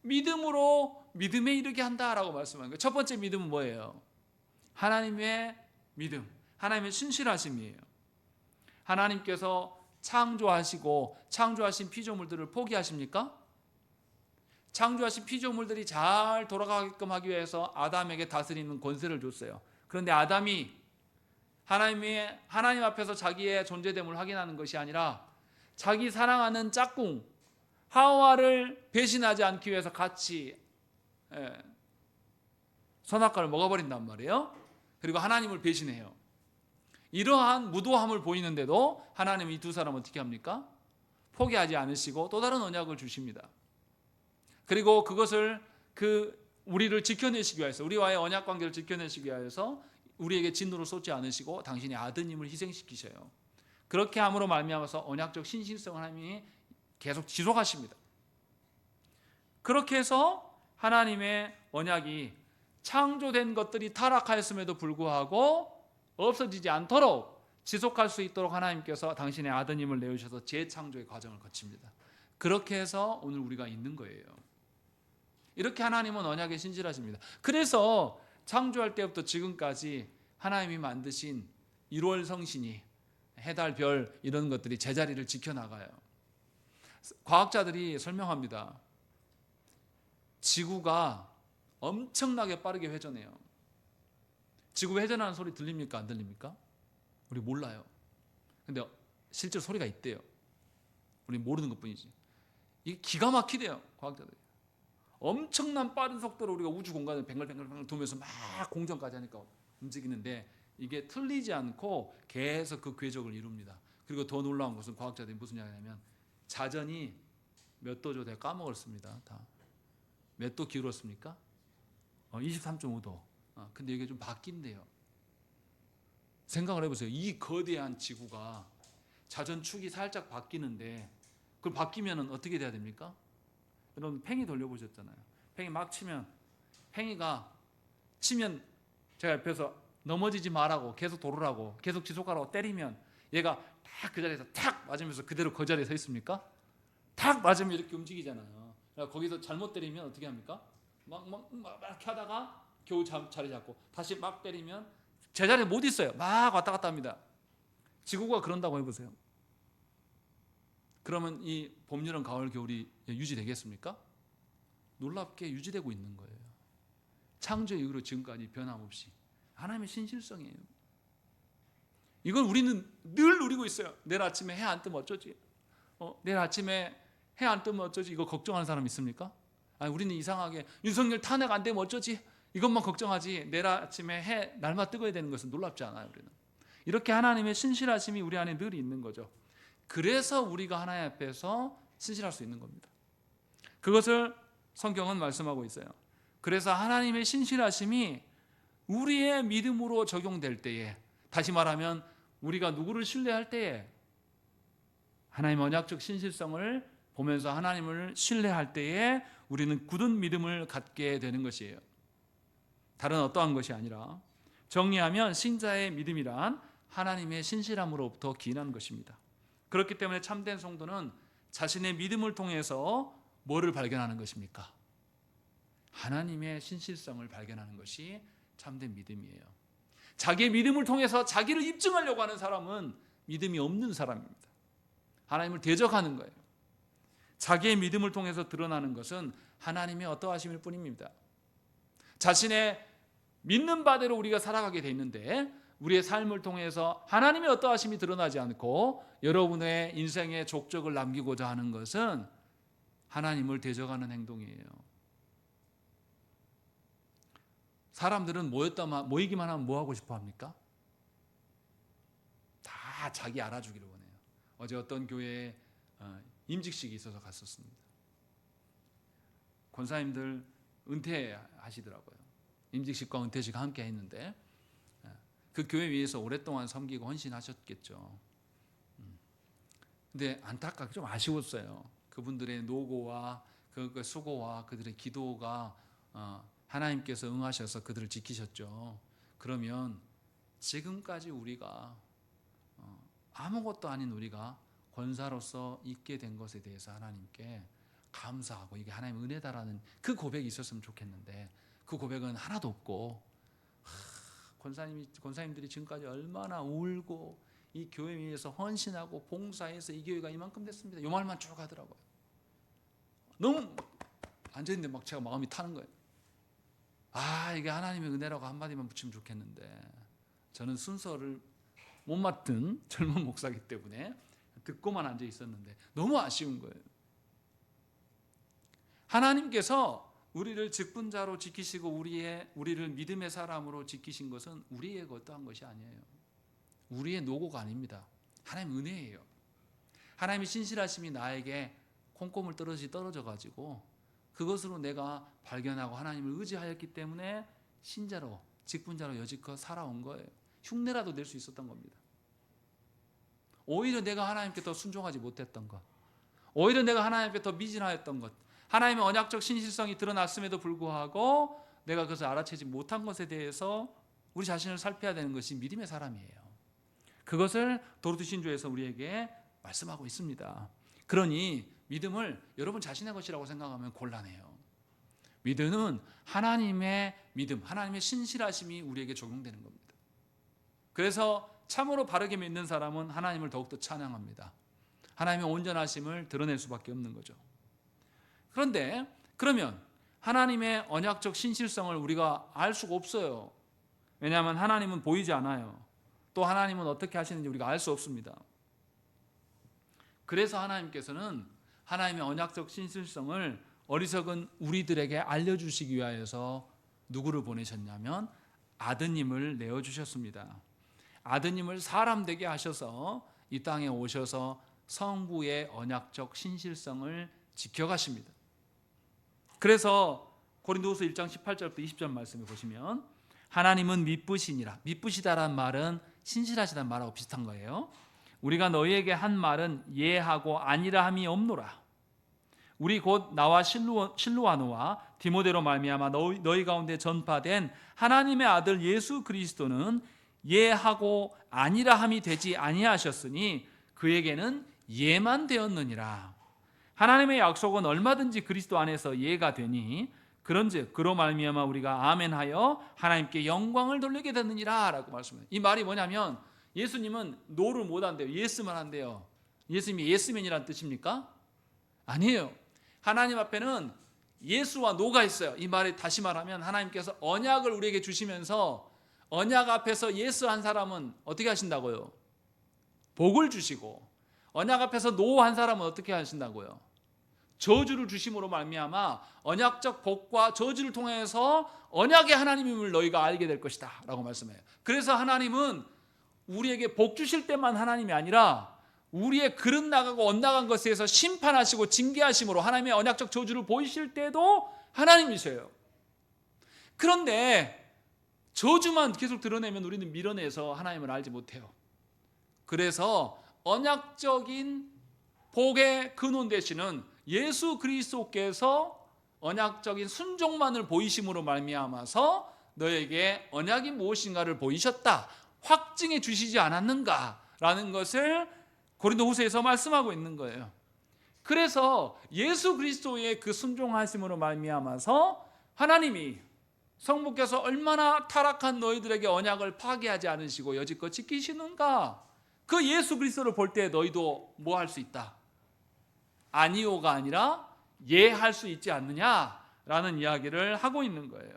S1: 믿음으로 믿음에 이르게 한다라고 말씀하는 거예요. 첫 번째 믿음은 뭐예요? 하나님의 믿음, 하나님의 신실하심이에요. 하나님께서 창조하시고 창조하신 피조물들을 포기하십니까? 창조하신 피조물들이 잘 돌아가게끔 하기 위해서 아담에게 다스리는 권세를 줬어요. 그런데 아담이 하나님 앞에서 자기의 존재됨을 확인하는 것이 아니라 자기 사랑하는 짝꿍 하와를 배신하지 않기 위해서 같이 선악과를 먹어버린단 말이에요. 그리고 하나님을 배신해요. 이러한 무도함을 보이는데도 하나님은 이 두 사람을 어떻게 합니까? 포기하지 않으시고 또 다른 언약을 주십니다. 그리고 그것을 우리를 지켜내시기 위해서, 우리와의 언약 관계를 지켜내시기 위해서 우리에게 진노를 쏟지 않으시고 당신의 아드님을 희생시키셔요. 그렇게 함으로 말미암아서 언약적 신실성을 하나님이 계속 지속하십니다. 그렇게 해서 하나님의 언약이 창조된 것들이 타락하였음에도 불구하고 없어지지 않도록 지속할 수 있도록 하나님께서 당신의 아드님을 내어주셔서 재창조의 과정을 거칩니다. 그렇게 해서 오늘 우리가 있는 거예요. 이렇게 하나님은 언약에 신실하십니다. 그래서 창조할 때부터 지금까지 하나님이 만드신 1월 성신이 해달, 별 이런 것들이 제자리를 지켜나가요. 과학자들이 설명합니다. 지구가 엄청나게 빠르게 회전해요. 지구 회전하는 소리 들립니까? 안 들립니까? 우리 몰라요. 근데 실제로 소리가 있대요. 우리 모르는 것뿐이지. 이게 기가 막히대요. 과학자들이. 엄청난 빠른 속도로 우리가 우주 공간을 뱅글뱅글 돌면서 막 공전까지 하니까 움직이는데 이게 틀리지 않고 계속 그 궤적을 이룹니다. 그리고 더 놀라운 것은 과학자들이 무슨 이야기냐면 자전이 몇 도죠? 내가 까먹었습니다. 다. 몇 도 기울었습니까? 23.5도. 근데 이게 좀 바뀐대요. 생각을 해보세요. 이 거대한 지구가 자전축이 살짝 바뀌는데 그걸 바뀌면 어떻게 돼야 됩니까? 여러분 팽이 돌려보셨잖아요. 팽이 막 치면 팽이가 치면 제가 옆에서 넘어지지 말라고 계속 돌으라고 계속 지속하라고 때리면 얘가 딱 그 자리에서 탁 맞으면서 그대로 그 자리에 서 있습니까? 탁 맞으면 이렇게 움직이잖아요. 그러니까 거기서 잘못 때리면 어떻게 합니까? 막 이렇게 하다가 겨우 자리 잡고 다시 막 때리면 제자리에 못 있어요. 막 왔다 갔다 합니다. 지구가 그런다고 해보세요. 그러면 이 봄, 여름, 가을, 겨울이 유지되겠습니까? 놀랍게 유지되고 있는 거예요. 창조 이후로 지금까지 변함없이 하나님의 신실성이에요. 이걸 우리는 늘 누리고 있어요. 내일 아침에 해 안 뜨면 어쩌지? 내일 아침에 해 안 뜨면 어쩌지? 이거 걱정하는 사람 있습니까? 아니, 우리는 이상하게 윤석열 탄핵 안 되면 어쩌지? 이것만 걱정하지 내일 아침에 해 날마다 뜨거야 되는 것은 놀랍지 않아요. 우리는 이렇게 하나님의 신실하심이 우리 안에 늘 있는 거죠. 그래서 우리가 하나님 앞에서 신실할 수 있는 겁니다. 그것을 성경은 말씀하고 있어요. 그래서 하나님의 신실하심이 우리의 믿음으로 적용될 때에, 다시 말하면 우리가 누구를 신뢰할 때에 하나님의 언약적 신실성을 보면서 하나님을 신뢰할 때에 우리는 굳은 믿음을 갖게 되는 것이에요. 다른 어떠한 것이 아니라 정리하면 신자의 믿음이란 하나님의 신실함으로부터 기인하는 것입니다. 그렇기 때문에 참된 성도는 자신의 믿음을 통해서 뭐를 발견하는 것입니까? 하나님의 신실성을 발견하는 것이 참된 믿음이에요. 자기의 믿음을 통해서 자기를 입증하려고 하는 사람은 믿음이 없는 사람입니다. 하나님을 대적하는 거예요. 자기의 믿음을 통해서 드러나는 것은 하나님의 어떠하심일 뿐입니다. 자신의 믿는 바대로 우리가 살아가게 돼 있는데 우리의 삶을 통해서 하나님의 어떠하심이 드러나지 않고 여러분의 인생의 족적을 남기고자 하는 것은 하나님을 대적하는 행동이에요. 사람들은 모이기만 하면 뭐 하고 싶어 합니까? 다 자기 알아주기를 원해요. 어제 어떤 교회에 임직식이 있어서 갔었습니다. 권사님들 은퇴하시더라고요. 임직식과 은퇴식 함께 했는데 그 교회 위에서 오랫동안 섬기고 헌신하셨겠죠. 근데 안타깝게 좀 아쉬웠어요. 그분들의 노고와 그 수고와 그들의 기도가 하나님께서 응하셔서 그들을 지키셨죠. 그러면 지금까지 우리가 아무것도 아닌 우리가 권사로서 있게 된 것에 대해서 하나님께 감사하고 이게 하나님의 은혜다라는 그 고백이 있었으면 좋겠는데 그 고백은 하나도 없고 권사님들이 지금까지 얼마나 울고 이 교회 위에서 헌신하고 봉사해서 이 교회가 이만큼 됐습니다. 이 말만 쭉 하더라고요. 너무 앉아있는데 막 제가 마음이 타는 거예요. 이게 하나님의 은혜라고 한마디만 붙이면 좋겠는데 저는 순서를 못 맡은 젊은 목사이기 때문에 듣고만 앉아 있었는데 너무 아쉬운 거예요. 하나님께서 우리를 직분자로 지키시고 우리를 믿음의 사람으로 지키신 것은 우리의 어떠한 것이 아니에요. 우리의 노고가 아닙니다. 하나님 은혜예요. 하나님의 신실하심이 나에게 콩고물 떨어져 가지고 그것으로 내가 발견하고 하나님을 의지하였기 때문에 신자로 직분자로 여지껏 살아온 거예요. 흉내라도 낼 수 있었던 겁니다. 오히려 내가 하나님께 더 순종하지 못했던 것, 오히려 내가 하나님께 더 미진하였던 것, 하나님의 언약적 신실성이 드러났음에도 불구하고 내가 그것을 알아채지 못한 것에 대해서 우리 자신을 살펴야 되는 것이 믿음의 사람이에요. 그것을 도르트신조에서 우리에게 말씀하고 있습니다. 그러니 믿음을 여러분 자신의 것이라고 생각하면 곤란해요. 믿음은 하나님의 믿음, 하나님의 신실하심이 우리에게 적용되는 겁니다. 그래서 참으로 바르게 믿는 사람은 하나님을 더욱더 찬양합니다. 하나님의 온전하심을 드러낼 수밖에 없는 거죠. 그런데 그러면 하나님의 언약적 신실성을 우리가 알 수가 없어요. 왜냐하면 하나님은 보이지 않아요. 또 하나님은 어떻게 하시는지 우리가 알 수 없습니다. 그래서 하나님께서는 하나님의 언약적 신실성을 어리석은 우리들에게 알려주시기 위하여서 누구를 보내셨냐면 아드님을 내어주셨습니다. 아드님을 사람 되게 하셔서 이 땅에 오셔서 성부의 언약적 신실성을 지켜가십니다. 그래서 고린도후서 1장 18절부터 20절 말씀을 보시면 하나님은 미쁘시니라. 미쁘시다란 말은 신실하시다는 말하고 비슷한 거예요. 우리가 너희에게 한 말은 예하고 아니라 함이 없노라. 우리 곧 나와 실루아노와 디모데로 말미암아 너희 가운데 전파된 하나님의 아들 예수 그리스도는 예하고 아니라 함이 되지 아니하셨으니 그에게는 예만 되었느니라. 하나님의 약속은 얼마든지 그리스도 안에서 예가 되니 그런즉 그로 말미암아 우리가 아멘하여 하나님께 영광을 돌리게 되느니라 라고 말씀해요. 이 말이 뭐냐면 예수님은 노를 못 한대요. 예스만 한대요. 예수님이 예스맨이란 뜻입니까? 아니에요. 하나님 앞에는 예수와 노가 있어요. 이 말이 다시 말하면 하나님께서 언약을 우리에게 주시면서 언약 앞에서 예스한 사람은 어떻게 하신다고요? 복을 주시고 언약 앞에서 노한 사람은 어떻게 하신다고요? 저주를 주심으로 말미암아 언약적 복과 저주를 통해서 언약의 하나님임을 너희가 알게 될 것이다 라고 말씀해요. 그래서 하나님은 우리에게 복 주실 때만 하나님이 아니라 우리의 그릇 나가고 엇나간 것에 대해서 심판하시고 징계하심으로 하나님의 언약적 저주를 보이실 때도 하나님이세요. 그런데 저주만 계속 드러내면 우리는 밀어내서 하나님을 알지 못해요. 그래서 언약적인 복의 근원 되시는 예수 그리스도께서 언약적인 순종만을 보이심으로 말미암아서 너에게 언약이 무엇인가를 보이셨다, 확증해 주시지 않았는가라는 것을 고린도후서에서 말씀하고 있는 거예요. 그래서 예수 그리스도의 그 순종하심으로 말미암아서 하나님이 성부께서 얼마나 타락한 너희들에게 언약을 파괴하지 않으시고 여지껏 지키시는가, 그 예수 그리스도를 볼 때 너희도 뭐 할 수 있다? 아니오가 아니라 예 할 수 있지 않느냐라는 이야기를 하고 있는 거예요.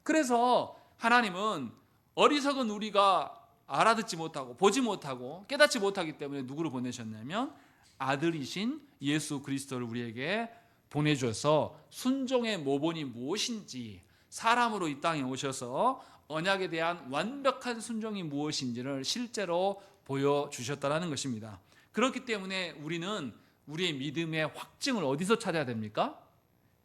S1: 그래서 하나님은 어리석은 우리가 알아듣지 못하고 보지 못하고 깨닫지 못하기 때문에 누구를 보내셨냐면 아들이신 예수 그리스도를 우리에게 보내주셔서 순종의 모본이 무엇인지, 사람으로 이 땅에 오셔서 언약에 대한 완벽한 순종이 무엇인지를 실제로 보여주셨다는 것입니다. 그렇기 때문에 우리는 우리의 믿음의 확증을 어디서 찾아야 됩니까?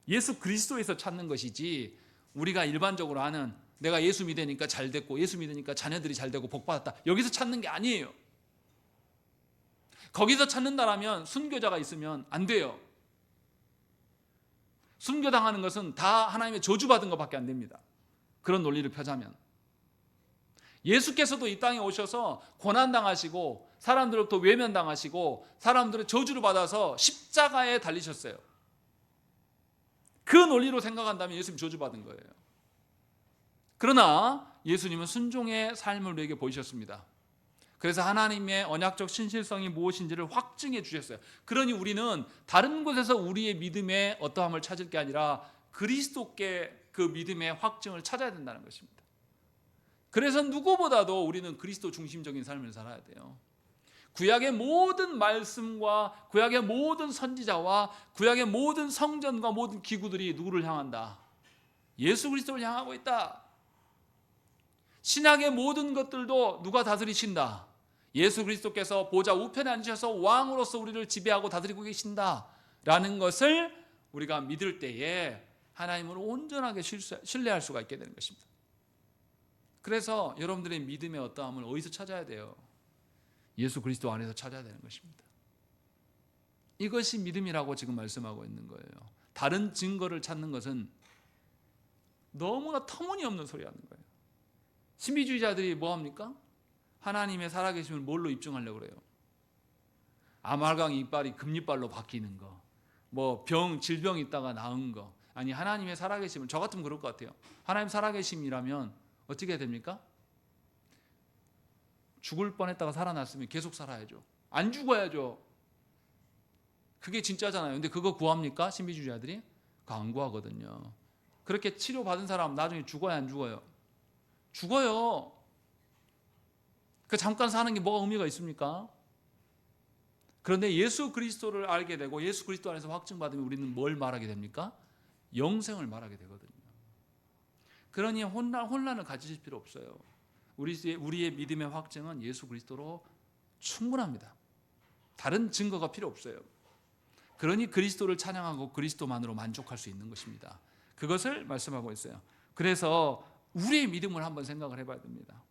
S1: 예수 그리스도에서 찾는 것이지, 우리가 일반적으로 아는 내가 예수 믿으니까 잘 됐고 예수 믿으니까 자녀들이 잘 되고 복 받았다, 여기서 찾는 게 아니에요. 거기서 찾는다라면 순교자가 있으면 안 돼요. 순교당하는 것은 다 하나님의 저주받은 것밖에 안 됩니다. 그런 논리를 펴자면 예수께서도 이 땅에 오셔서 고난당하시고 사람들로부터 외면당하시고 사람들의 저주를 받아서 십자가에 달리셨어요. 그 논리로 생각한다면 예수님 저주받은 거예요. 그러나 예수님은 순종의 삶을 우리에게 보이셨습니다. 그래서 하나님의 언약적 신실성이 무엇인지를 확증해 주셨어요. 그러니 우리는 다른 곳에서 우리의 믿음의 어떠함을 찾을 게 아니라 그리스도께 그 믿음의 확증을 찾아야 된다는 것입니다. 그래서 누구보다도 우리는 그리스도 중심적인 삶을 살아야 돼요. 구약의 모든 말씀과 구약의 모든 선지자와 구약의 모든 성전과 모든 기구들이 누구를 향한다? 예수 그리스도를 향하고 있다. 신약의 모든 것들도 누가 다스리신다? 예수 그리스도께서 보좌 우편에 앉으셔서 왕으로서 우리를 지배하고 다스리고 계신다라는 것을 우리가 믿을 때에 하나님을 온전하게 신뢰할 수가 있게 되는 것입니다. 그래서 여러분들의 믿음의 어떠함을 어디서 찾아야 돼요? 예수 그리스도 안에서 찾아야 되는 것입니다. 이것이 믿음이라고 지금 말씀하고 있는 거예요. 다른 증거를 찾는 것은 너무나 터무니없는 소리 하는 거예요. 신비주의자들이 뭐 합니까? 하나님의 살아계심을 뭘로 입증하려고 그래요? 아말강 이빨이 금이빨로 바뀌는 거, 뭐 질병 있다가 나은 거. 아니, 하나님의 살아계심을, 저 같으면 그럴 것 같아요. 하나님 살아계심이라면 어떻게 해야 됩니까? 죽을 뻔했다가 살아났으면 계속 살아야죠. 안 죽어야죠. 그게 진짜잖아요. 근데 그거 구합니까? 신비주의자들이? 그거 안 구하거든요. 그렇게 치료받은 사람 나중에 죽어야 안 죽어요? 죽어요. 그 잠깐 사는 게 뭐가 의미가 있습니까? 그런데 예수 그리스도를 알게 되고 예수 그리스도 안에서 확증받으면 우리는 뭘 말하게 됩니까? 영생을 말하게 되거든요. 그러니 혼란을 가지실 필요 없어요. 우리의 믿음의 확증은 예수 그리스도로 충분합니다. 다른 증거가 필요 없어요. 그러니 그리스도를 찬양하고 그리스도만으로 만족할 수 있는 것입니다. 그것을 말씀하고 있어요. 그래서 우리의 믿음을 한번 생각을 해봐야 됩니다.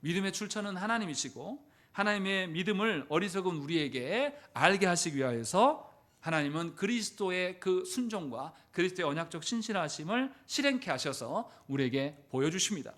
S1: 믿음의 출처는 하나님이시고 하나님의 믿음을 어리석은 우리에게 알게 하시기 위하여서 하나님은 그리스도의 그 순종과 그리스도의 언약적 신실하심을 실행케 하셔서 우리에게 보여주십니다.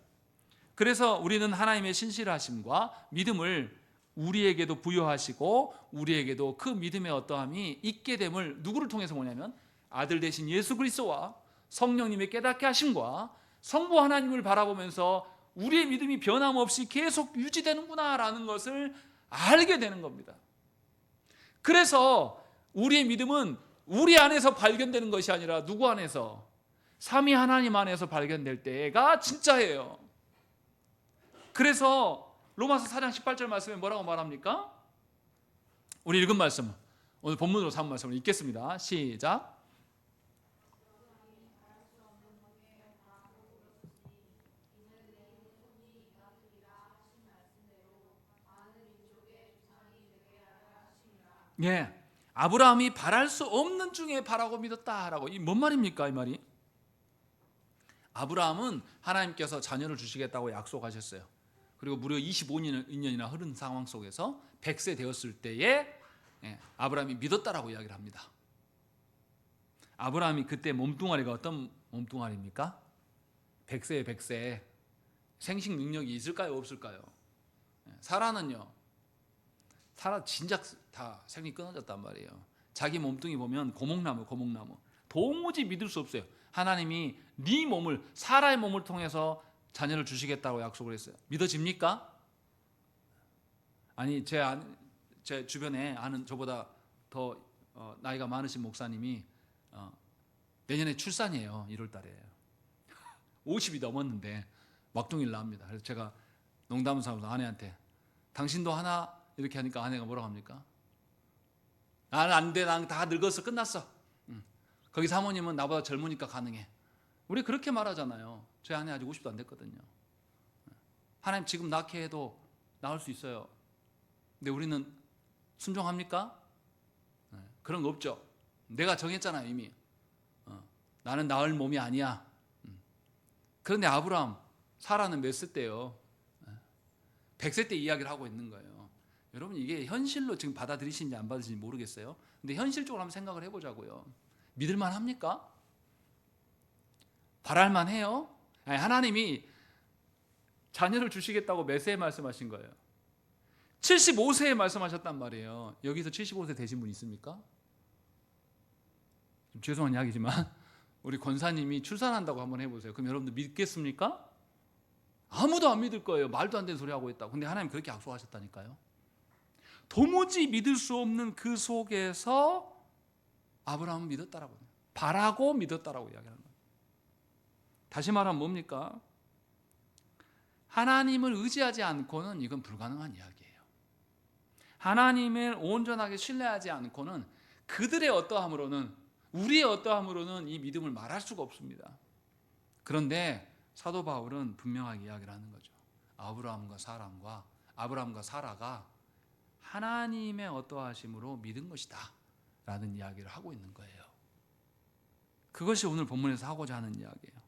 S1: 그래서 우리는 하나님의 신실하심과 믿음을 우리에게도 부여하시고 우리에게도 그 믿음의 어떠함이 있게 됨을 누구를 통해서 보냐면 아들 되신 예수 그리스도와 성령님의 깨닫게 하심과 성부 하나님을 바라보면서 우리의 믿음이 변함없이 계속 유지되는구나라는 것을 알게 되는 겁니다. 그래서 우리의 믿음은 우리 안에서 발견되는 것이 아니라 누구 안에서? 삼위 하나님 안에서 발견될 때가 진짜예요. 그래서 로마서 4장 18절 말씀에 뭐라고 말합니까? 우리 읽은 말씀, 오늘 본문으로 삼은 말씀을 읽겠습니다. 시작. 예, 아브라함이 바랄 수 없는 중에 바라고 믿었다라고. 이 뭔 말입니까? 이 말이 아브라함은 하나님께서 자녀를 주시겠다고 약속하셨어요. 그리고 무려 25년이나 흐른 상황 속에서 100세 되었을 때에 아브라함이 믿었다라고 이야기를 합니다. 아브라함이 그때 몸뚱아리가 어떤 몸뚱아리입니까? 100세에 100세 생식 능력이 있을까요, 없을까요? 사라는요. 사라 진작 다 생이 끊어졌단 말이에요. 자기 몸뚱이 보면 고목나무. 도무지 믿을 수 없어요. 하나님이 네 몸을, 사라의 몸을 통해서 자녀를 주시겠다고 약속을 했어요. 믿어집니까? 아니 제 주변에 아는 저보다 더 나이가 많으신 목사님이 내년에 출산이에요. 1월 달에 50이 넘었는데 막둥이를 낳습니다. 그래서 제가 농담을 삼아서 아내한테 당신도 하나 이렇게 하니까 아내가 뭐라고 합니까? 나는 안 돼. 난 다 늙었어. 끝났어. 거기 사모님은 나보다 젊으니까 가능해. 우리 그렇게 말하잖아요. 저희 아내 아직 50도 안 됐거든요. 하나님 지금 낳게 해도 낳을 수 있어요. 근데 우리는 순종합니까? 그런 거 없죠. 내가 정했잖아요 이미. 나는 낳을 몸이 아니야. 그런데 아브라함, 사라는 몇 세 때요? 100세 때 이야기를 하고 있는 거예요. 여러분 이게 현실로 지금 받아들이시는지 안 받으시는지 모르겠어요. 근데 현실적으로 한번 생각을 해보자고요. 믿을만 합니까? 바랄만 해요? 아니, 하나님이 자녀를 주시겠다고 몇 세에 말씀하신 거예요? 75세에 말씀하셨단 말이에요. 여기서 75세 되신 분 있습니까? 좀 죄송한 이야기지만 우리 권사님이 출산한다고 한번 해보세요. 그럼 여러분들 믿겠습니까? 아무도 안 믿을 거예요. 말도 안 되는 소리 하고 있다고. 근데 하나님 그렇게 약속하셨다니까요. 도무지 믿을 수 없는 그 속에서 아브라함은 믿었다라고, 바라고 믿었다라고 이야기하는 거예요. 다시 말하면 뭡니까? 하나님을 의지하지 않고는 이건 불가능한 이야기예요. 하나님을 온전하게 신뢰하지 않고는 그들의 어떠함으로는, 우리의 어떠함으로는 이 믿음을 말할 수가 없습니다. 그런데 사도 바울은 분명하게 이야기를 하는 거죠. 아브라함과 사라가 하나님의 어떠하심으로 믿은 것이다 라는 이야기를 하고 있는 거예요. 그것이 오늘 본문에서 하고자 하는 이야기예요.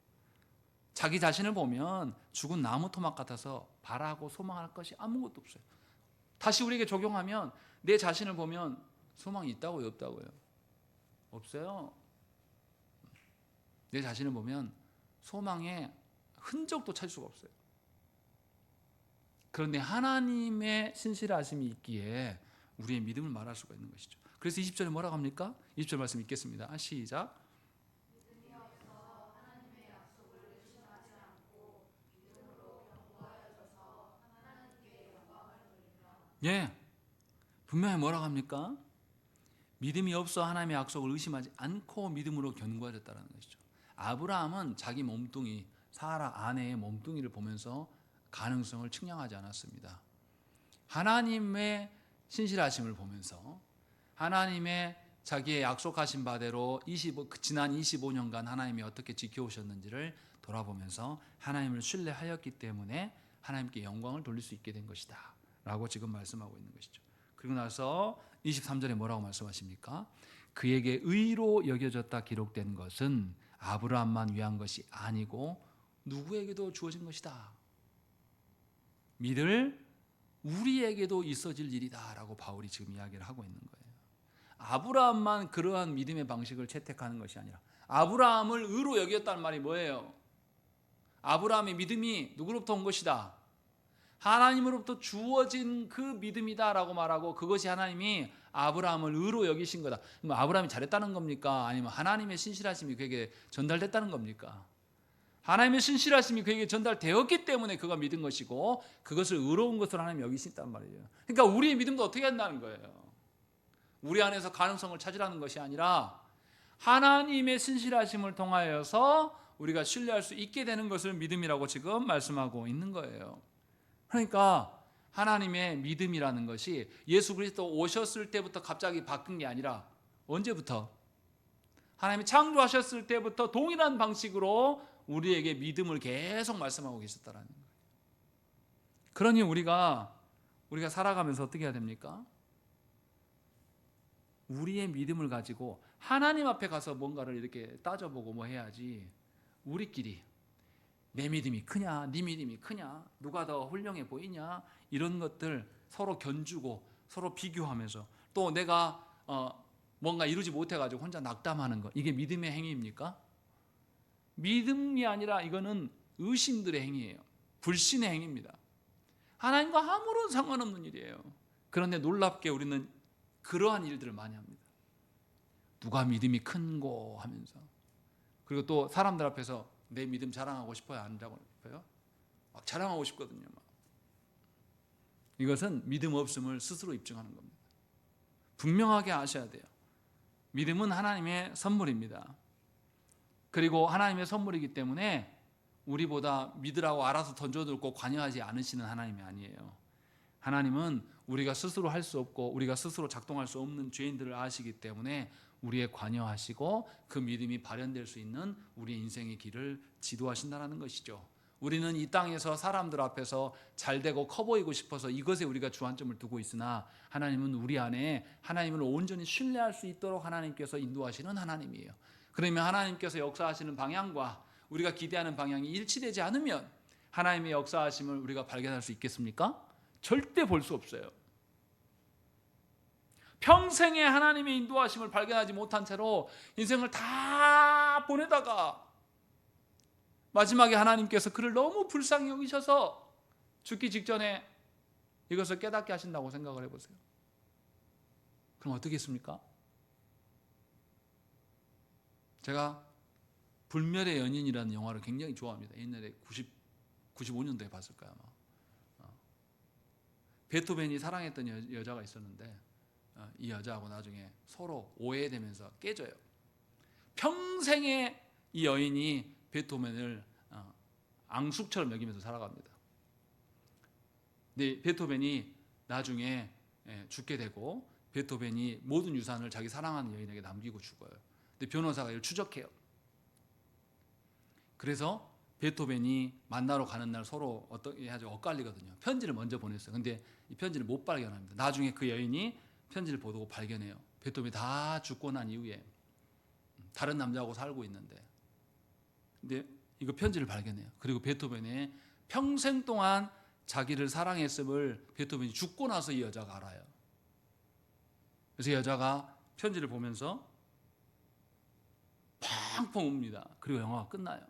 S1: 자기 자신을 보면 죽은 나무 토막 같아서 바라고 소망할 것이 아무것도 없어요. 다시 우리에게 적용하면 내 자신을 보면 소망이 있다고요, 없다고요? 없어요. 내 자신을 보면 소망의 흔적도 찾을 수가 없어요. 그런데 하나님의 신실하심이 있기에 우리의 믿음을 말할 수가 있는 것이죠. 그래서 20절에 뭐라고 합니까? 20절 말씀 읽겠습니다. 시작. 예, 분명히 뭐라고 합니까? 믿음이 없어 하나님의 약속을 의심하지 않고 믿음으로 견고해졌다는 것이죠. 아브라함은 자기 몸뚱이, 사라 아내의 몸뚱이를 보면서 가능성을 측량하지 않았습니다. 하나님의 신실하심을 보면서 하나님의 자기의 약속하신 바대로 지난 25년간 하나님이 어떻게 지켜오셨는지를 돌아보면서 하나님을 신뢰하였기 때문에 하나님께 영광을 돌릴 수 있게 된 것이다 라고 지금 말씀하고 있는 것이죠. 그리고 나서 23절에 뭐라고 말씀하십니까? 그에게 의로 여겨졌다 기록된 것은 아브라함만 위한 것이 아니고 누구에게도 주어진 것이다. 믿을 우리에게도 있어질 일이다 라고 바울이 지금 이야기를 하고 있는 거예요. 아브라함만 그러한 믿음의 방식을 채택하는 것이 아니라 아브라함을 의로 여겼다는 말이 뭐예요? 아브라함의 믿음이 누구로부터 온 것이다? 하나님으로부터 주어진 그 믿음이다 라고 말하고, 그것이 하나님이 아브라함을 의로 여기신 거다. 그럼 아브라함이 잘했다는 겁니까? 아니면 하나님의 신실하심이 그에게 전달됐다는 겁니까? 하나님의 신실하심이 그에게 전달되었기 때문에 그가 믿은 것이고, 그것을 의로운 것으로 하나님이 여기신단 말이에요. 그러니까 우리의 믿음도 어떻게 한다는 거예요? 우리 안에서 가능성을 찾으라는 것이 아니라 하나님의 신실하심을 통하여서 우리가 신뢰할 수 있게 되는 것을 믿음이라고 지금 말씀하고 있는 거예요. 그러니까 하나님의 믿음이라는 것이 예수 그리스도 오셨을 때부터 갑자기 바뀐 게 아니라 언제부터? 하나님이 창조하셨을 때부터 동일한 방식으로 우리에게 믿음을 계속 말씀하고 계셨다라는 거예요. 그러니 우리가 살아가면서 어떻게 해야 됩니까? 우리의 믿음을 가지고 하나님 앞에 가서 뭔가를 이렇게 따져보고 뭐 해야지, 우리끼리 내 믿음이 크냐, 네 믿음이 크냐, 누가 더 훌륭해 보이냐, 이런 것들 서로 견주고 서로 비교하면서 또 내가 뭔가 이루지 못해가지고 혼자 낙담하는 것, 이게 믿음의 행위입니까? 믿음이 아니라 이거는 의심들의 행위예요. 불신의 행위입니다. 하나님과 아무런 상관없는 일이에요. 그런데 놀랍게 우리는 그러한 일들을 많이 합니다. 누가 믿음이 큰고 하면서, 그리고 또 사람들 앞에서 내 믿음 자랑하고 싶어요, 안 하고 싶어요? 막 자랑하고 싶거든요. 막. 이것은 믿음 없음을 스스로 입증하는 겁니다. 분명하게 아셔야 돼요. 믿음은 하나님의 선물입니다. 그리고 하나님의 선물이기 때문에 우리보다 믿으라고 알아서 던져둘고 관여하지 않으시는 하나님이 아니에요. 하나님은 우리가 스스로 할 수 없고 우리가 스스로 작동할 수 없는 죄인들을 아시기 때문에 우리에 관여하시고 그 믿음이 발현될 수 있는 우리의 인생의 길을 지도하신다는 것이죠. 우리는 이 땅에서 사람들 앞에서 잘되고 커 보이고 싶어서 이것에 우리가 주안점을 두고 있으나 하나님은 우리 안에 하나님을 온전히 신뢰할 수 있도록 하나님께서 인도하시는 하나님이에요. 그러면 하나님께서 역사하시는 방향과 우리가 기대하는 방향이 일치되지 않으면 하나님의 역사하심을 우리가 발견할 수 있겠습니까? 절대 볼 수 없어요. 평생에 하나님의 인도하심을 발견하지 못한 채로 인생을 다 보내다가 마지막에 하나님께서 그를 너무 불쌍히 여기셔서 죽기 직전에 이것을 깨닫게 하신다고 생각을 해보세요. 그럼 어떻게 했습니까? 제가 불멸의 연인이라는 영화를 굉장히 좋아합니다. 옛날에 95년도에 봤을 거야 아마. 베토벤이 사랑했던 여자가 있었는데 이 여자하고 나중에 서로 오해되면서 깨져요. 평생에 이 여인이 베토벤을 앙숙처럼 여기면서 살아갑니다. 근데 베토벤이 나중에 죽게 되고 베토벤이 모든 유산을 자기 사랑하는 여인에게 남기고 죽어요. 근데 변호사가 이걸 추적해요. 그래서 베토벤이 만나러 가는 날 서로 어떻게 아주 엇갈리거든요. 편지를 먼저 보냈어요. 근데 이 편지를 못 발견합니다. 나중에 그 여인이 편지를 보고 발견해요. 베토벤이 다 죽고 난 이후에 다른 남자하고 살고 있는데, 근데 이거 편지를 발견해요. 그리고 베토벤의 평생 동안 자기를 사랑했음을 베토벤이 죽고 나서 이 여자가 알아요. 그래서 이 여자가 편지를 보면서 펑펑 웁니다. 그리고 영화가 끝나요.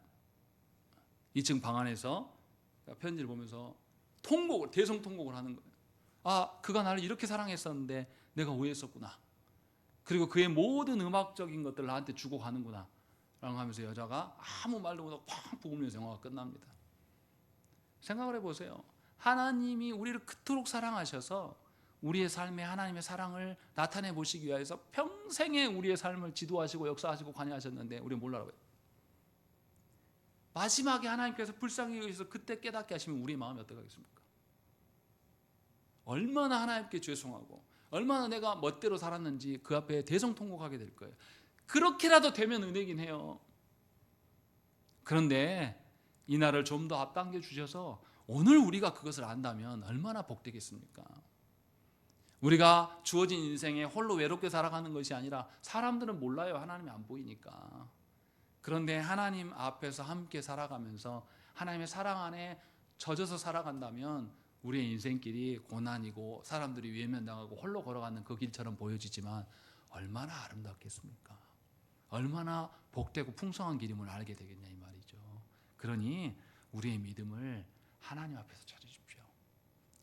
S1: 2층 방 안에서 편지를 보면서 대성통곡을 하는 거예요. 아, 그가 나를 이렇게 사랑했었는데 내가 오해했었구나. 그리고 그의 모든 음악적인 것들을 나한테 주고 가는구나 라고 하면서 여자가 아무 말도 못하고 펑펑 울면서 영화가 끝납니다. 생각을 해보세요. 하나님이 우리를 그토록 사랑하셔서 우리의 삶에 하나님의 사랑을 나타내 보시기 위해서 평생에 우리의 삶을 지도하시고 역사하시고 관여하셨는데 우리는 몰라라고요. 마지막에 하나님께서 불쌍히 여기셔서 그때 깨닫게 하시면 우리의 마음이 어떡하겠습니까? 얼마나 하나님께 죄송하고 얼마나 내가 멋대로 살았는지 그 앞에 대성통곡하게 될 거예요. 그렇게라도 되면 은혜긴 해요. 그런데 이 날을 좀 더 앞당겨 주셔서 오늘 우리가 그것을 안다면 얼마나 복되겠습니까? 우리가 주어진 인생에 홀로 외롭게 살아가는 것이 아니라 사람들은 몰라요. 하나님이 안 보이니까. 그런데 하나님 앞에서 함께 살아가면서 하나님의 사랑 안에 젖어서 살아간다면 우리의 인생길이 고난이고 사람들이 외면당하고 홀로 걸어가는 그 길처럼 보여지지만 얼마나 아름답겠습니까? 얼마나 복되고 풍성한 길임을 알게 되겠냐 이 말이죠. 그러니 우리의 믿음을 하나님 앞에서 찾으십시오.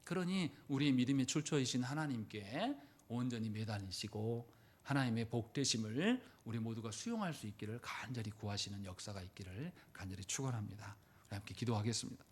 S1: 그러니 우리의 믿음의 출처이신 하나님께 온전히 매달리시고 하나님의 복되심을 우리 모두가 수용할 수 있기를 간절히 구하시는 역사가 있기를 간절히 축원합니다. 우리 함께 기도하겠습니다.